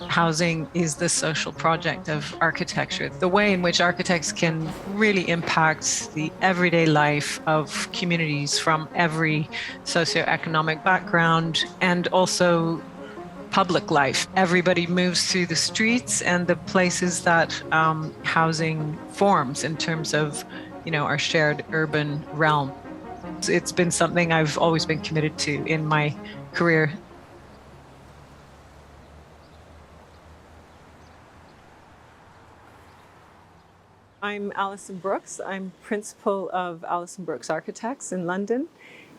Housing is the social project of architecture, the way in which architects can really impact the everyday life of communities from every socioeconomic background, and also public life. Everybody moves through the streets and the places that housing forms in terms of, our shared urban realm. It's been something I've always been committed to in my career. I'm Alison Brooks. I'm principal of Alison Brooks Architects in London.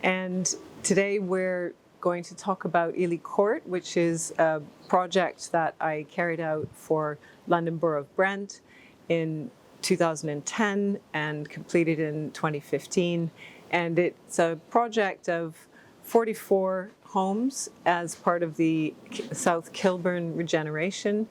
And today we're going to talk about Ely Court, which is a project that I carried out for London Borough of Brent in 2010 and completed in 2015. And it's a project of 44 homes as part of the South Kilburn regeneration.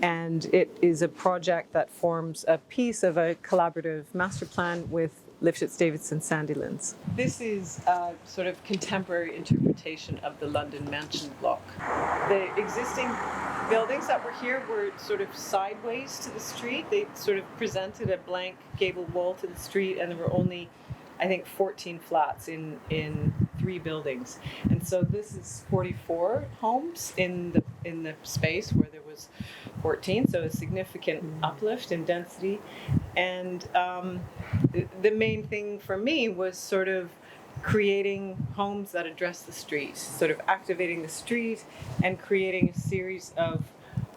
And it is a project that forms a piece of a collaborative master plan with Lifshitz Davidson Sandilands. This is a sort of contemporary interpretation of the London mansion block. The existing buildings that were here were sort of sideways to the street. They sort of presented a blank gable wall to the street, and there were only, I think, 14 flats in 3 buildings. And so this is 44 homes in the space where there was 14, so a significant uplift in density. And the main thing for me was sort of creating homes that address the street, sort of activating the street and creating a series of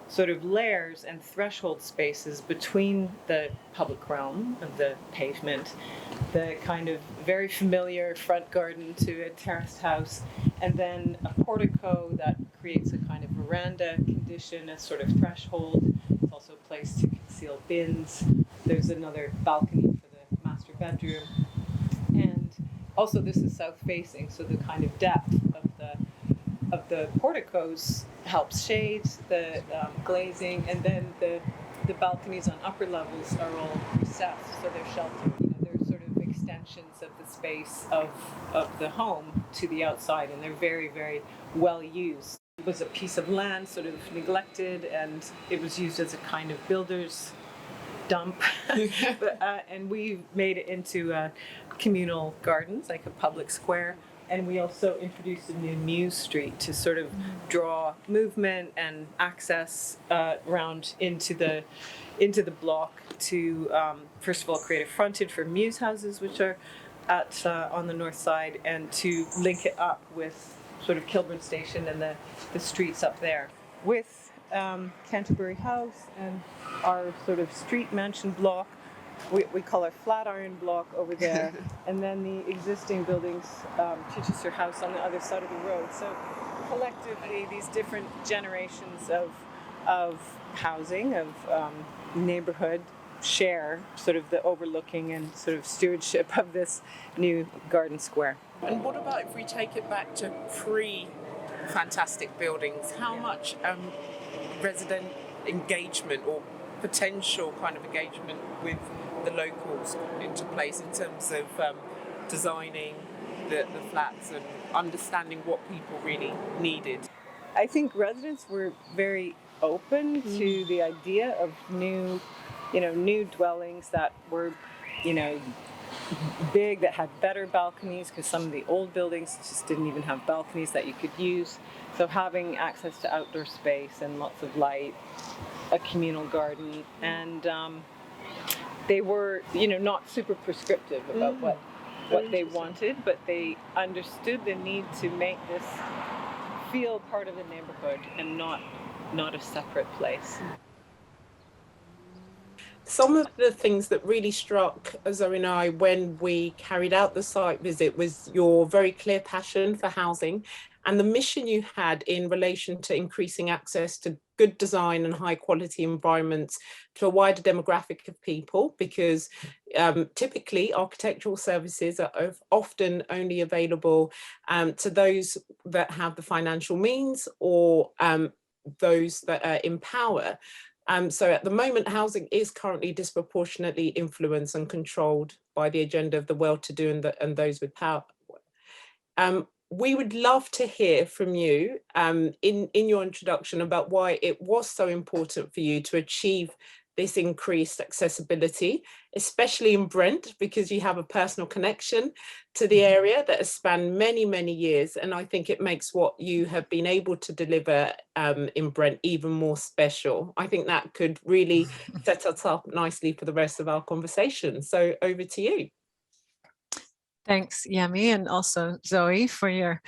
sort of layers and threshold spaces between the public realm of the pavement, the kind of very familiar front garden to a terraced house, and then a portico that creates a kind of veranda condition, a sort of threshold. It's also a place to conceal bins. There's another balcony for the master bedroom. And also this is south facing, so the kind of depth of the porticos helps shade the glazing, and then the balconies on upper levels are all recessed, so they're sheltered. They're sort of extensions of the space of the home to the outside, and they're very, very well used. It was a piece of land sort of neglected, and it was used as a kind of builder's dump. And we made it into communal gardens, like a public square. And we also introduced a new mews street to sort of draw movement and access around into the block to first of all create a frontage for mews houses, which are on the north side, and to link it up with sort of Kilburn Station and the streets up there with Canterbury House and our sort of street mansion block. We call our Flatiron block over there, and then the existing buildings, Chichester House on the other side of the road. So collectively, these different generations of housing, of neighborhood, share sort of the overlooking and sort of stewardship of this new garden square. And what about if we take it back to pre-fantastic buildings? How much resident engagement or potential kind of engagement with the locals into place in terms of designing the flats and understanding what people really needed? I think residents were very open to the idea of new dwellings that were, big, that had better balconies, because some of the old buildings just didn't even have balconies that you could use. So having access to outdoor space and lots of light, a communal garden, and they were, not super prescriptive about what they wanted, but they understood the need to make this feel part of the neighborhood and not a separate place. Some of the things that really struck Zoe and I when we carried out the site visit was your very clear passion for housing and the mission you had in relation to increasing access to good design and high quality environments to a wider demographic of people, because typically architectural services are often only available to those that have the financial means or those that are in power. So at the moment, housing is currently disproportionately influenced and controlled by the agenda of the well-to-do and those with power. We would love to hear from you in your introduction about why it was so important for you to achieve this increased accessibility, especially in Brent, because you have a personal connection to the area that has spanned many, many years. And I think it makes what you have been able to deliver in Brent even more special. I think that could really set us up nicely for the rest of our conversation. So over to you. Thanks, Yẹmí, and also Zoe for your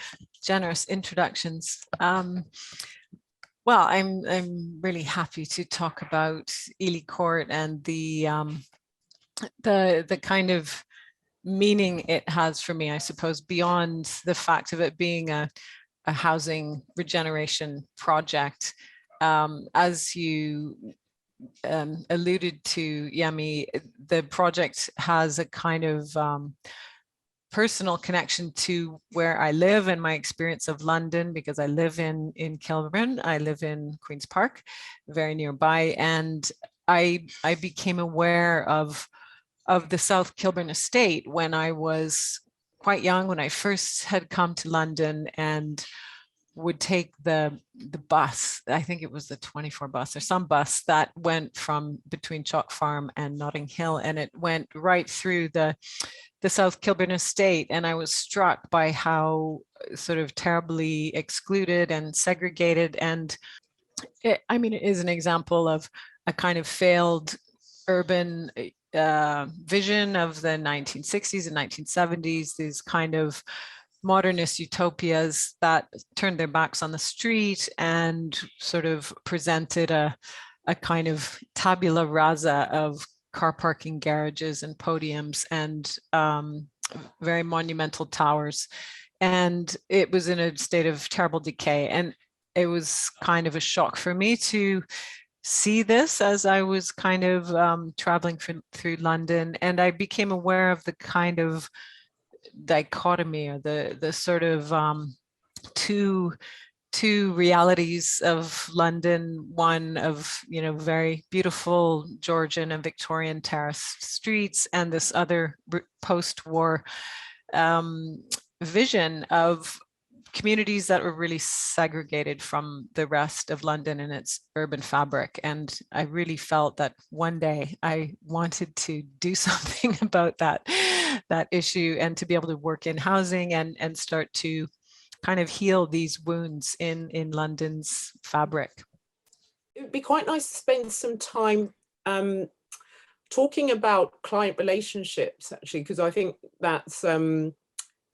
generous introductions. Well, I'm really happy to talk about Ely Court and the kind of meaning it has for me, I suppose, beyond the fact of it being a housing regeneration project. As you alluded to, Yẹmí, the project has a kind of personal connection to where I live and my experience of London, because I live in Kilburn. I live in Queen's Park, very nearby, and I became aware of the South Kilburn Estate when I was quite young, when I first had come to London and would take the bus. I think it was the 24 bus or some bus that went from between Chalk Farm and Notting Hill, and it went right through the South Kilburn Estate, and I was struck by how sort of terribly excluded and segregated, and it is an example of a kind of failed urban vision of the 1960s and 1970s, these kind of modernist utopias that turned their backs on the street and sort of presented a kind of tabula rasa of car parking garages and podiums and very monumental towers. And it was in a state of terrible decay. And it was kind of a shock for me to see this as I was kind of traveling through London. And I became aware of the kind of dichotomy, or the sort of two realities of London, one of, very beautiful Georgian and Victorian terrace streets, and this other post-war vision of communities that were really segregated from the rest of London and its urban fabric. And I really felt that one day I wanted to do something about that issue, and to be able to work in housing and start to kind of heal these wounds in London's fabric. It would be quite nice to spend some time talking about client relationships, actually, because I think that's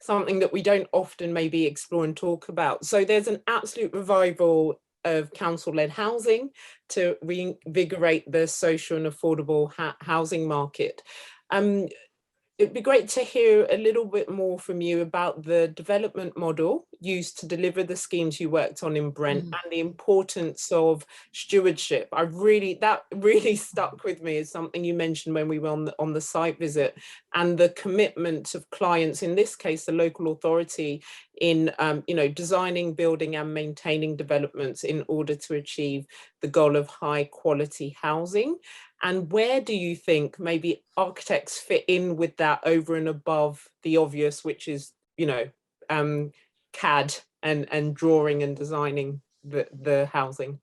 something that we don't often maybe explore and talk about. So there's an absolute revival of council-led housing to reinvigorate the social and affordable housing market. It'd be great to hear a little bit more from you about the development model used to deliver the schemes you worked on in Brent, and the importance of stewardship. That really stuck with me as something you mentioned when we were on the site visit, and the commitment of clients, in this case the local authority, in designing, building and maintaining developments in order to achieve the goal of high quality housing. And where do you think maybe architects fit in with that over and above the obvious, which is, CAD and drawing and designing the housing?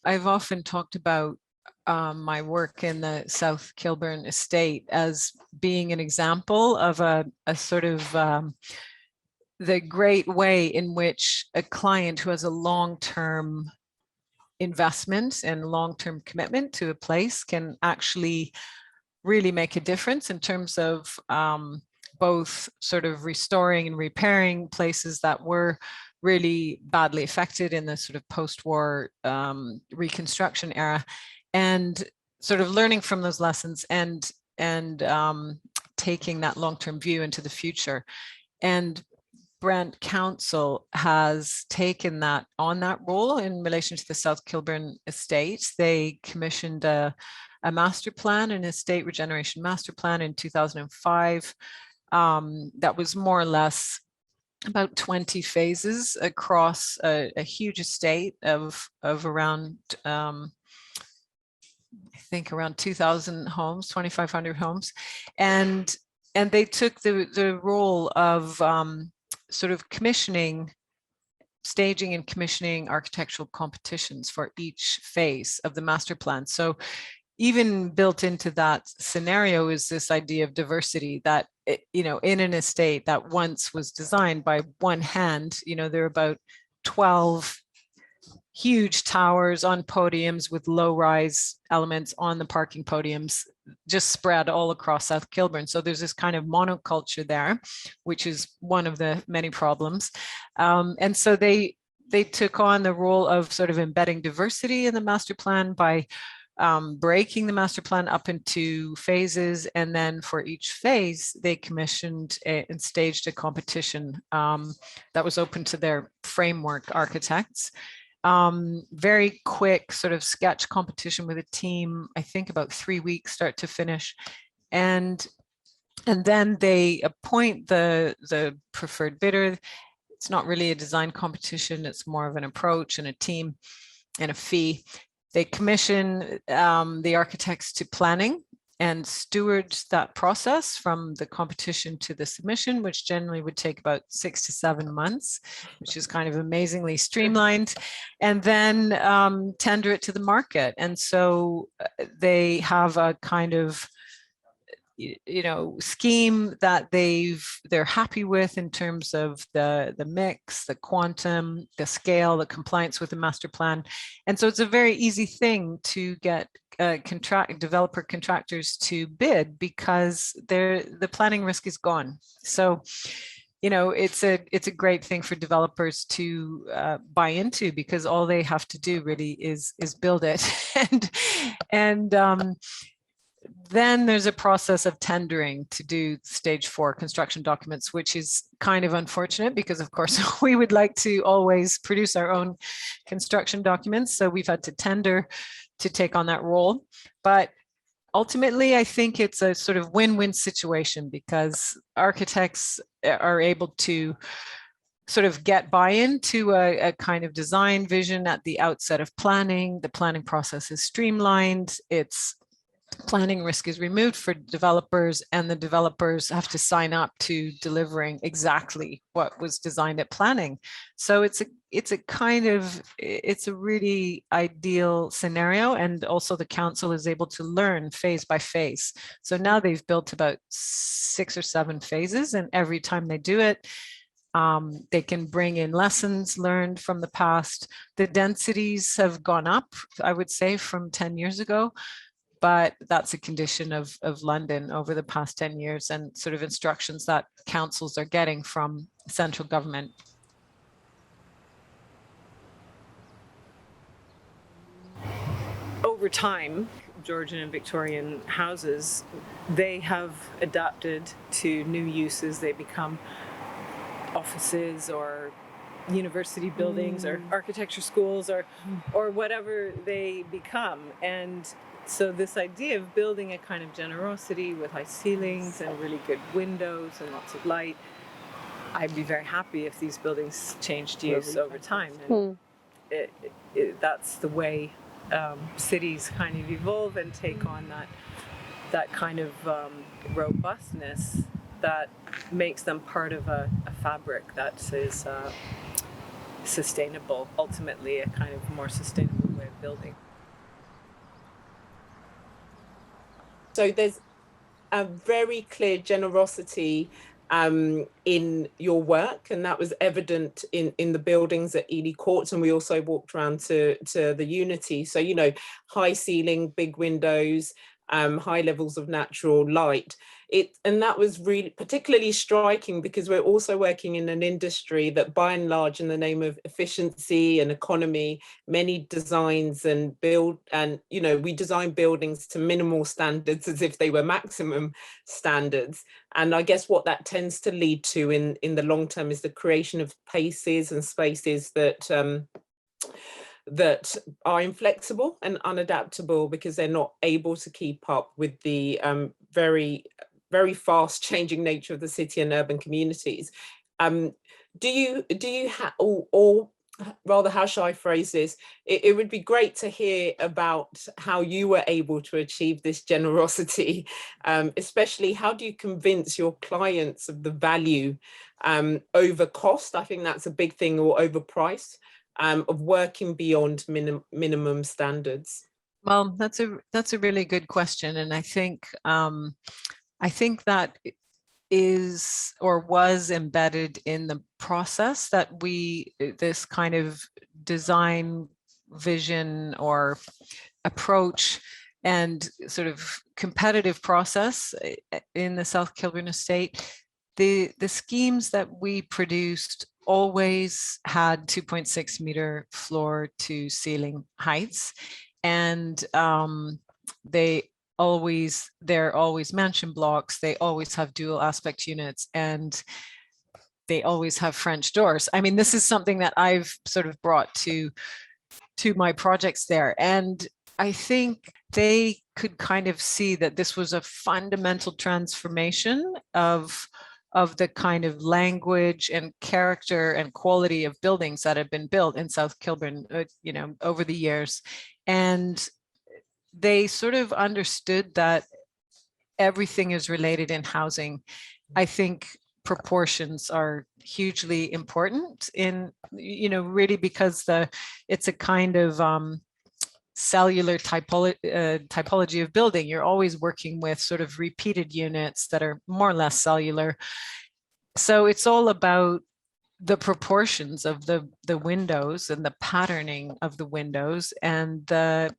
I've often talked about my work in the South Kilburn Estate as being an example of a sort of the great way in which a client who has a long-term investment and long-term commitment to a place can actually really make a difference in terms of both sort of restoring and repairing places that were really badly affected in the sort of post-war reconstruction era, and sort of learning from those lessons and taking that long-term view into the future. And Brent Council has taken that role in relation to the South Kilburn Estate. They commissioned a master plan, an estate regeneration master plan in 2005. That was more or less about 20 phases across a huge estate of around, I think around 2,000 homes, 2,500 homes. And and they took the role of sort of staging and commissioning architectural competitions for each phase of the master plan. So even built into that scenario is this idea of diversity that, in an estate that once was designed by one hand, there are about 12 huge towers on podiums with low-rise elements on the parking podiums, just spread all across South Kilburn. So there's this kind of monoculture there, which is one of the many problems. And so they took on the role of sort of embedding diversity in the master plan by breaking the master plan up into phases. And then for each phase, they commissioned and staged a competition that was open to their framework architects. Very quick sort of sketch competition with a team, I think about 3 weeks start to finish. And then they appoint the preferred bidder. It's not really a design competition, it's more of an approach and a team and a fee. They commission the architects to planning and steward that process from the competition to the submission, which generally would take about 6 to 7 months, which is kind of amazingly streamlined, and then tender it to the market. And so they have a kind of scheme that they're happy with in terms of the mix, the quantum, the scale, the compliance with the master plan. And so it's a very easy thing to get developer contractors to bid because the planning risk is gone. So it's a great thing for developers to buy into, because all they have to do really is build it. and then there's a process of tendering to do stage 4 construction documents, which is kind of unfortunate because, of course, we would like to always produce our own construction documents. So we've had to tender to take on that role. But ultimately, I think it's a sort of win-win situation because architects are able to sort of get buy-in to a kind of design vision at the outset of planning. The planning process is streamlined. Planning risk is removed for developers, and the developers have to sign up to delivering exactly what was designed at planning. So it's a really ideal scenario. And also the council is able to learn phase by phase. So now they've built about 6 or 7 phases, and every time they do it, they can bring in lessons learned from the past. The densities have gone up, I would say, from 10 years ago. But that's a condition of London over the past 10 years and sort of instructions that councils are getting from central government. Over time, Georgian and Victorian houses, they have adapted to new uses. They become offices or university buildings or architecture schools or whatever they become. And so this idea of building a kind of generosity with high ceilings and really good windows and lots of light, I'd be very happy if these buildings changed use over time. And that's the way cities kind of evolve and take on that kind of robustness that makes them part of a fabric that is sustainable, ultimately a kind of more sustainable way of building. So there's a very clear generosity in your work, and that was evident in the buildings at Ely Court, and we also walked around to the Unity. So, high ceiling, big windows, high levels of natural light. And that was really particularly striking because we're also working in an industry that by and large, in the name of efficiency and economy, many designs and we design buildings to minimal standards as if they were maximum standards. And I guess what that tends to lead to in the long term is the creation of places and spaces that are inflexible and unadaptable because they're not able to keep up with the very, very fast changing nature of the city and urban communities. Do you have, or rather, how shall I phrase this? It would be great to hear about how you were able to achieve this generosity, especially how do you convince your clients of the value over cost? I think that's a big thing, or over price, of working beyond minimum standards. Well, that's a really good question, and I think that is or was embedded in the process that this kind of design vision or approach and sort of competitive process in the South Kilburn Estate. The schemes that we produced always had 2.6 meter floor to ceiling heights, and they're always mansion blocks. They always have dual aspect units, and they always have French doors. I mean, this is something that I've sort of brought to my projects there. And I think they could kind of see that this was a fundamental transformation of the kind of language and character and quality of buildings that have been built in South Kilburn, over the years. And they sort of understood that everything is related in housing. I think proportions are hugely important in, really, because it's a kind of cellular typology of building. You're always working with sort of repeated units that are more or less cellular. So it's all about the proportions of the windows and the patterning of the windows and the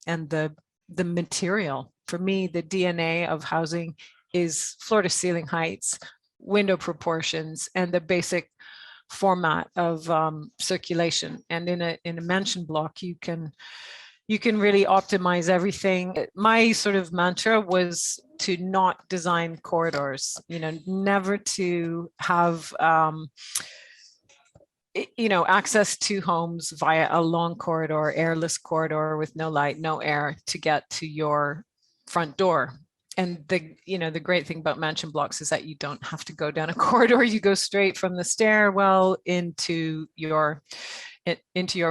material. For me, the DNA of housing is floor to ceiling heights, window proportions, and the basic format of circulation. And in a mansion block, you can really optimize everything. My sort of mantra was to not design corridors, never to have access to homes via a long corridor, airless corridor with no light, no air to get to your front door. And the great thing about mansion blocks is that you don't have to go down a corridor. You go straight from the stairwell into your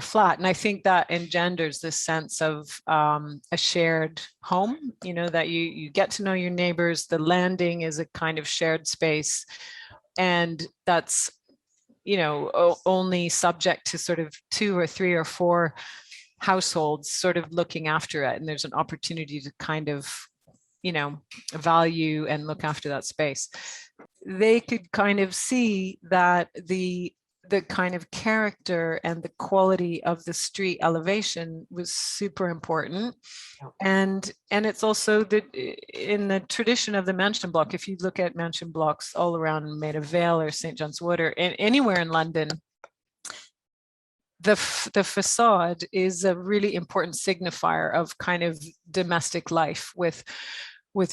flat. And I think that engenders this sense of a shared home, that you get to know your neighbors. The landing is a kind of shared space. And that's, only subject to sort of 2 or 3 or 4 households sort of looking after it. And there's an opportunity to kind of, value and look after that space. They could kind of see that the kind of character and the quality of the street elevation was super important. And it's also in the tradition of the mansion block, if you look at mansion blocks all around Maida Vale or St. John's Wood or anywhere in London, the facade is a really important signifier of kind of domestic life with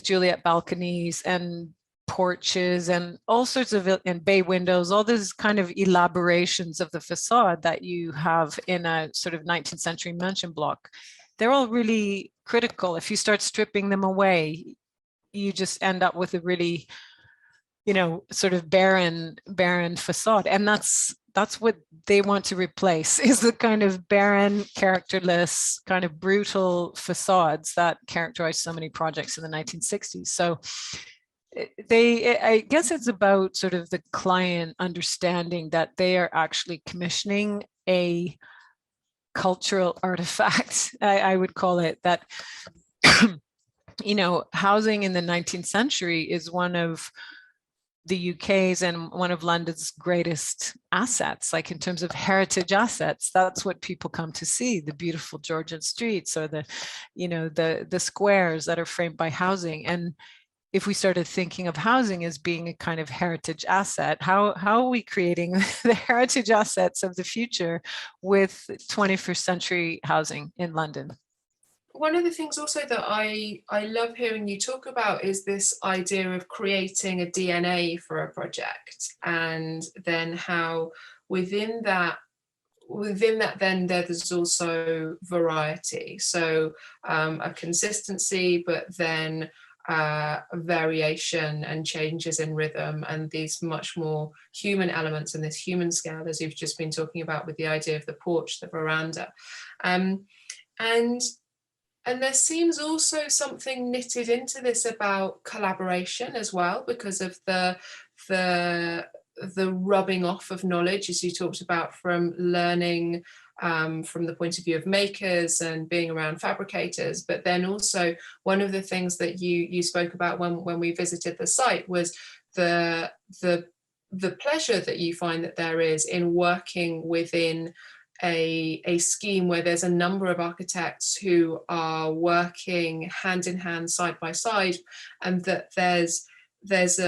Juliet balconies and porches and all sorts of, and bay windows, all these kind of elaborations of the facade that you have in a sort of 19th century mansion block. They're all really critical. If you start stripping them away, you just end up with a really, sort of barren facade. And that's what they want to replace, is the kind of barren, characterless, kind of brutal facades that characterized so many projects in the 1960s. So I guess it's about sort of the client understanding that they are actually commissioning a cultural artifact, I would call it, that, housing in the 19th century is one of the UK's and one of London's greatest assets, like in terms of heritage assets. That's what people come to see, the beautiful Georgian streets or the squares that are framed by housing. And if we started thinking of housing as being a kind of heritage asset, how are we creating the heritage assets of the future with 21st century housing in London? One of the things also that I love hearing you talk about is this idea of creating a DNA for a project, and then how within that then there's also variety. So a consistency, but then variation and changes in rhythm and these much more human elements and this human scale, as you've just been talking about with the idea of the porch, the veranda. And there seems also something knitted into this about collaboration as well, because of the rubbing off of knowledge, as you talked about, from learning from the point of view of makers and being around fabricators. But then also one of the things that you spoke about when we visited the site was the pleasure that you find that there is in working within a scheme where there's a number of architects who are working hand in hand, side by side, and that there's this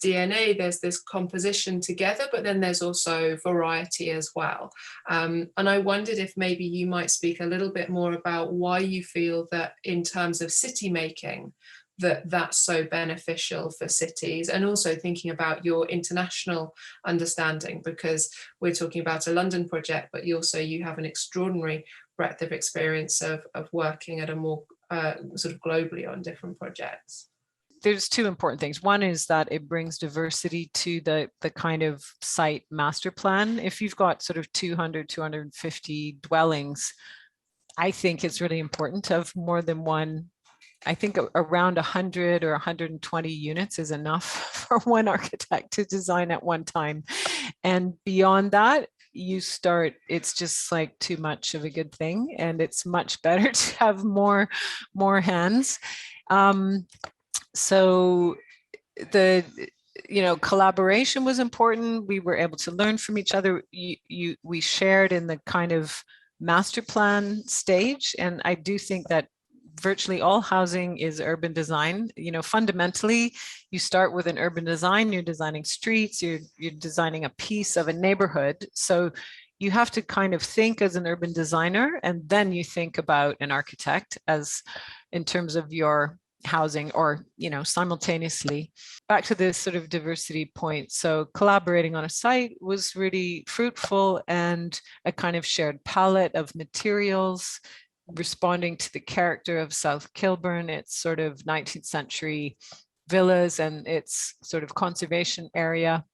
DNA, there's this composition together, but then there's also variety as well. And I wondered if maybe you might speak a little bit more about why you feel that in terms of city making, that's so beneficial for cities, and also thinking about your international understanding, because we're talking about a London project, but you have an extraordinary breadth of experience of working at a more sort of globally on different projects. There's two important things. One is that it brings diversity to the kind of site master plan. If you've got sort of 200, 250 dwellings, I think it's really important to have more than one. I think around 100 or 120 units is enough for one architect to design at one time. And beyond that, it's just like too much of a good thing. And it's much better to have more hands. So the collaboration was important. We were able to learn from each other. We shared in the kind of master plan stage. And I do think that virtually all housing is urban design. Fundamentally, you start with an urban design, you're designing streets, you're designing a piece of a neighborhood. So you have to kind of think as an urban designer, and then you think about an architect as in terms of your housing, or simultaneously. Back to this sort of diversity point. So collaborating on a site was really fruitful, and a kind of shared palette of materials, responding to the character of South Kilburn, its sort of 19th century villas and its sort of conservation area,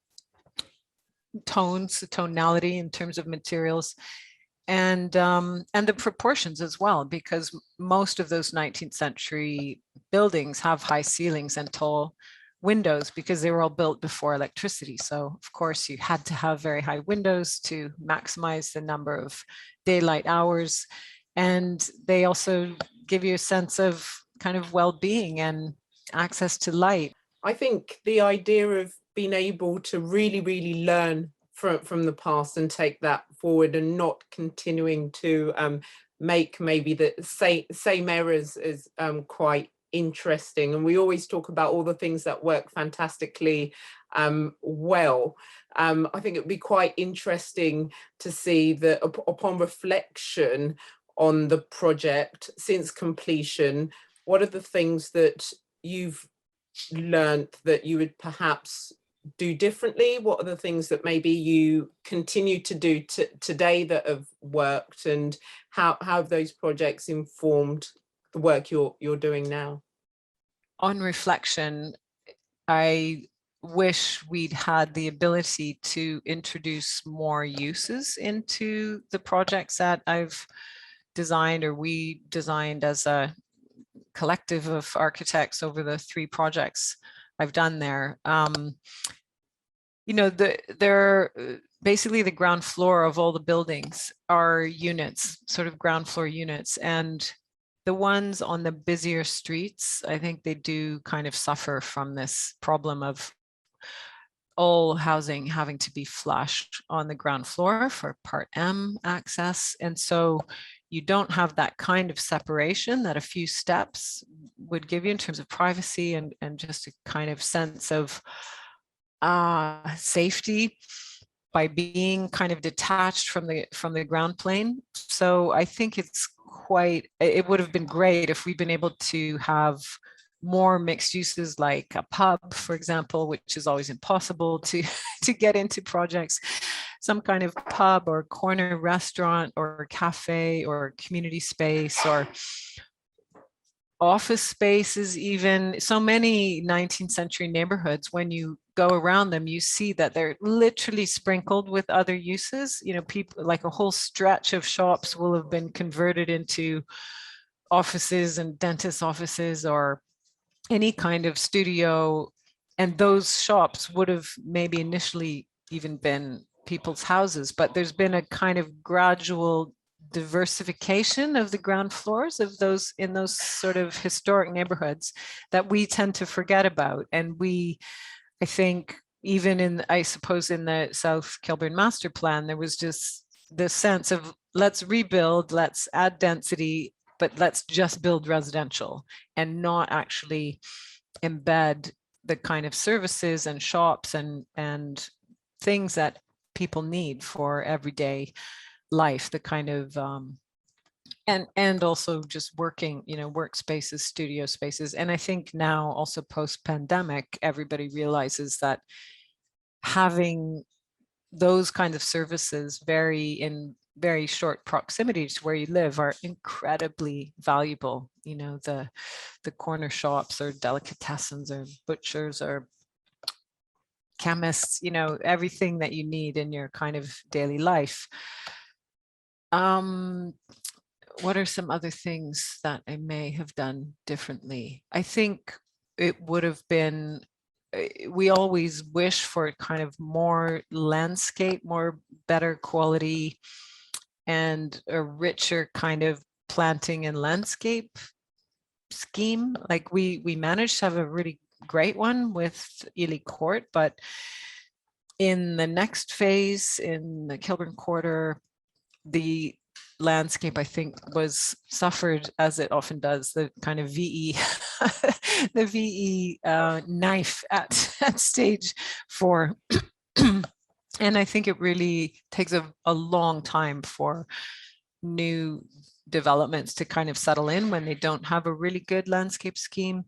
tonality in terms of materials, and the proportions as well, because most of those 19th century buildings have high ceilings and tall windows because they were all built before electricity. So of course you had to have very high windows to maximize the number of daylight hours. And they also give you a sense of kind of well-being and access to light. I think the idea of being able to really, really learn from the past and take that forward, and not continuing to make maybe the same errors is quite interesting. And we always talk about all the things that work fantastically well. I think it would be quite interesting to see that upon reflection on the project since completion, what are the things that you've learned that you would perhaps do differently? What are the things that maybe you continue to do today that have worked, and how have those projects informed the work you're doing now? On reflection, I wish we'd had the ability to introduce more uses into the projects that I've designed, or we designed as a collective of architects over the 3 projects I've done there. They're basically the ground floor of all the buildings are units, sort of ground floor units, and the ones on the busier streets, I think they do kind of suffer from this problem of all housing having to be flushed on the ground floor for Part M access. And so you don't have that kind of separation that a few steps would give you in terms of privacy and just a kind of sense of safety by being kind of detached from the ground plane. So I think it would have been great if we'd been able to have more mixed uses, like a pub, for example, which is always impossible to get into projects. Some kind of pub or corner restaurant or cafe or community space, or office spaces, even so many 19th century neighborhoods, when you go around them, you see that they're literally sprinkled with other uses. You know, people, like a whole stretch of shops will have been converted into offices and dentist offices or any kind of studio. And those shops would have maybe initially even been people's houses, but there's been a kind of gradual diversification of the ground floors of those in those sort of historic neighborhoods that we tend to forget about. And I think even I suppose in the South Kilburn master plan, there was just this sense of let's rebuild, let's add density, but let's just build residential and not actually embed the kind of services and shops and things that people need for everyday life, the kind of and also just working, you know, workspaces, studio spaces. And I think now also post-pandemic, everybody realizes that having those kinds of services in very short proximity to where you live are incredibly valuable. You know, the corner shops or delicatessens or butchers or chemists, you know, everything that you need in your kind of daily life. What are some other things that I may have done differently? I think it would have been, we always wish for kind of more landscape, more better quality and a richer kind of planting and landscape scheme. Like we managed to have a really great one with Ely Court, but in the next phase in the Kilburn Quarter, the landscape, I think, was suffered, as it often does, the kind of VE, the VE knife at stage 4. And I think it really takes a long time for new developments to kind of settle in when they don't have a really good landscape scheme.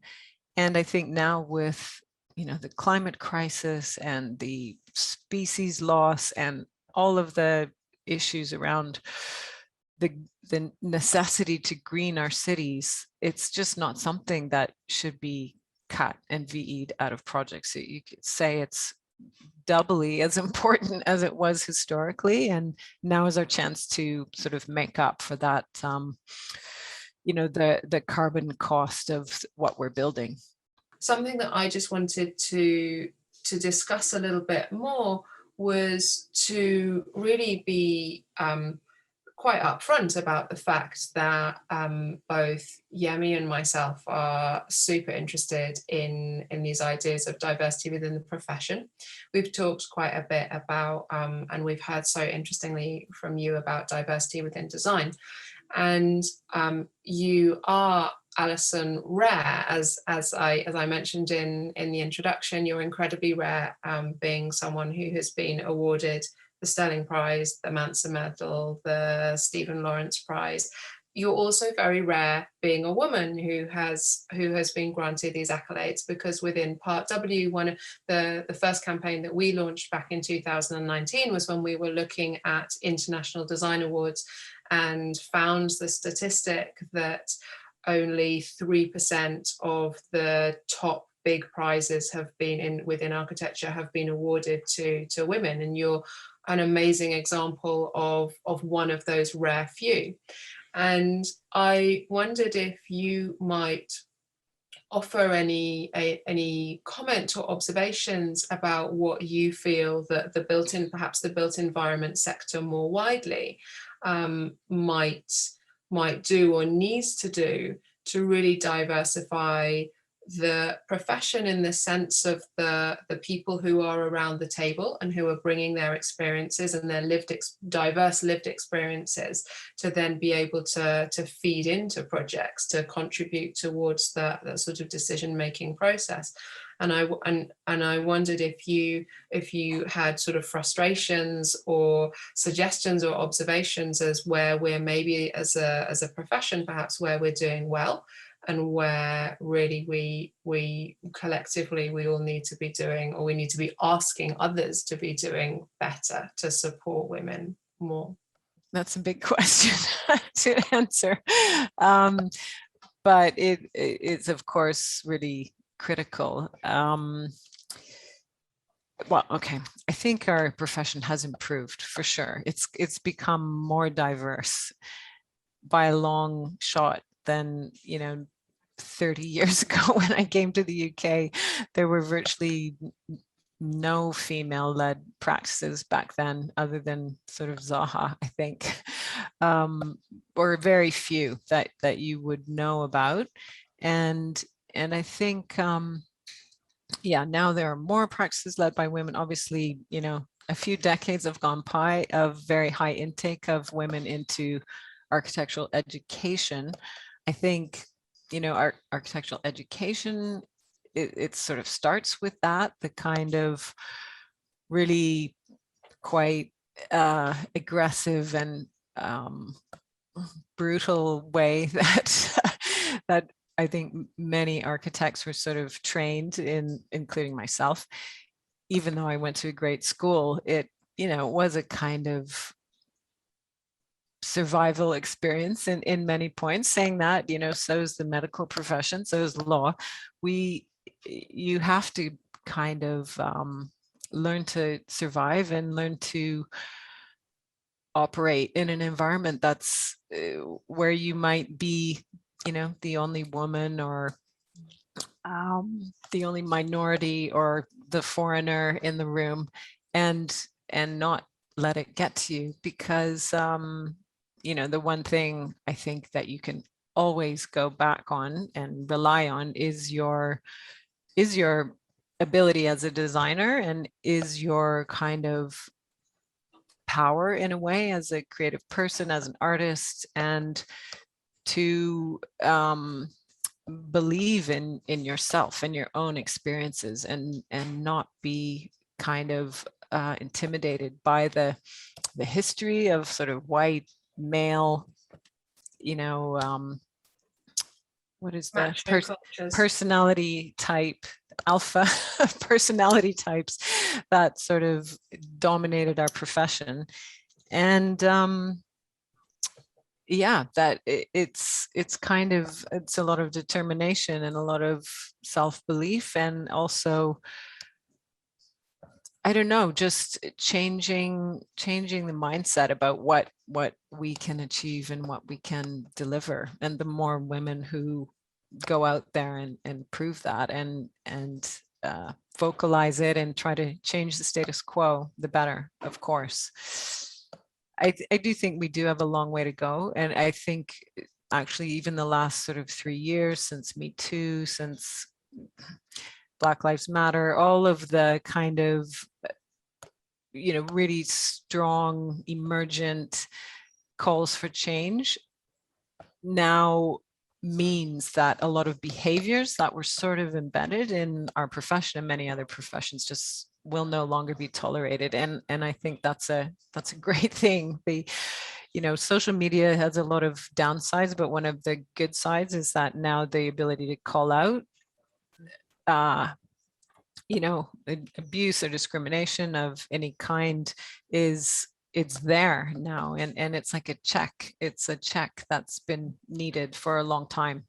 And I think now with, you know, the climate crisis and the species loss and all of the issues around the necessity to green our cities, it's just not something that should be cut and VE'd out of projects. So you could say it's doubly as important as it was historically, and now is our chance to sort of make up for that, you know, the carbon cost of what we're building. Something that I just wanted to discuss a little bit more was to really be quite upfront about the fact that both Yẹmí and myself are super interested in these ideas of diversity within the profession. We've talked quite a bit about, and we've heard so interestingly from you about diversity within design. And you are, Alison, rare, as I mentioned in the introduction. You're incredibly rare, being someone who has been awarded the Sterling Prize, the Manson Medal, the Stephen Lawrence Prize. You're also very rare being a woman who has been granted these accolades, because within Part W, one of the first campaign that we launched back in 2019 was when we were looking at International Design Awards, and found the statistic that only 3% of the top big prizes have been within architecture have been awarded to women, and you're an amazing example of one of those rare few. And I wondered if you might offer any comment or observations about what you feel that perhaps the built environment sector more widely might do or needs to do to really diversify the profession, in the sense of the people who are around the table and who are bringing their experiences and their diverse lived experiences to then be able to feed into projects, to contribute towards the sort of decision-making process. And I wondered if you had sort of frustrations or suggestions or observations as where we're maybe as a profession, perhaps where we're doing well, and where really we collectively we all need to be doing, or we need to be asking others to be doing better to support women more. That's a big question to answer. but it's of course really critical. Well, okay, I think our profession has improved for sure. It's become more diverse by a long shot than, 30 years ago when I came to the UK. There were virtually no female-led practices back then, other than sort of Zaha, I think, or very few that you would know about. And I think, yeah, now there are more practices led by women. Obviously, a few decades have gone by of very high intake of women into architectural education. I think, our architectural education, it sort of starts with that, the kind of really quite aggressive and brutal way that I think many architects were sort of trained in, including myself. Even though I went to a great school, it was a kind of survival experience in many points. Saying that, so is the medical profession, so is law. You have to kind of learn to survive and learn to operate in an environment that's where you might be, the only woman, or the only minority, or the foreigner in the room, and not let it get to you. Because the one thing I think that you can always go back on and rely on is your ability as a designer, and is your kind of power in a way as a creative person, as an artist, and to believe in yourself and your own experiences, and not be kind of intimidated by the history of sort of white male, what is the Macho cultures. personality type, alpha personality types that sort of dominated our profession. And yeah, that it's kind of, it's a lot of determination and a lot of self-belief, and also, I don't know, just changing the mindset about what we can achieve and what we can deliver. And the more women who go out there and prove that, and vocalize it and try to change the status quo, the better, of course. I do think we do have a long way to go. And I think actually even the last sort of 3 years, since Me Too, since Black Lives Matter, all of the kind of, really strong emergent calls for change now means that a lot of behaviors that were sort of embedded in our profession and many other professions just will no longer be tolerated. And I think that's a great thing. Social media has a lot of downsides, but one of the good sides is that now the ability to call out abuse or discrimination of any kind it's there now, and it's like a check. It's a check that's been needed for a long time.